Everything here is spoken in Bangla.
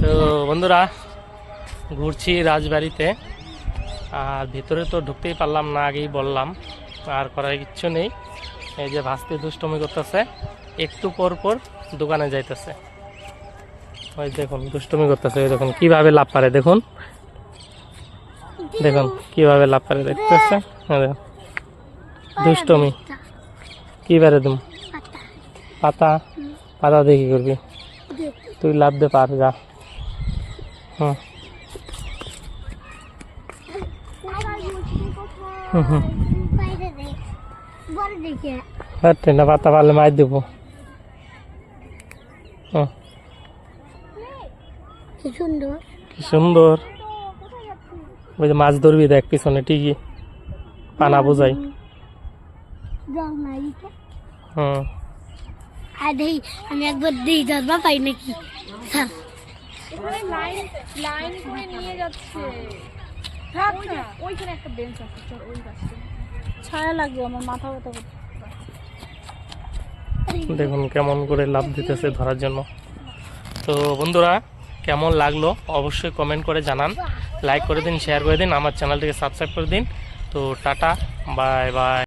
তো বন্ধুরা ঘুরছি রাজবাড়িতে, আর ভিতরে তো ঢুকতেই পারলাম না, আগেই বললাম, আর করার কিচ্ছু নেই। এই যে ভাস্তি দুষ্টমি করতেছে, একটু পর পর দোকানে যাইতেছে। ওই দেখুন দুষ্টমি করতেছে, ওই দেখুন কিভাবে লাভ পারে, দেখুন দেখুন কিভাবে লাভ পারে, দেখতেছে দুষ্টমি। কি বেড়ে তুমি পাতা পাতা দিয়ে কি করবি তুই? লাভ দে পার যা। হুম না, পাতা পারলে মার দেবো। কি সুন্দর, ওই যে মাছ ধরবি দেখ পিছনে ঠিকই পানা বোঝাই। হুম আমি একবার দিই ধরবা পাই নাকি? ছায়া লাগবে, আমার মাথা ব্যথা করছে। দেখুন কেমন করে লাভ দিতেছে ধরার জন্য। তো বন্ধুরা কেমন লাগলো অবশ্যই কমেন্ট করে জানান, লাইক করে দিন, শেয়ার করে দিন, আমার চ্যানেলটিকে সাবস্ক্রাইব করে দিন। তো টাটা, বাই বাই।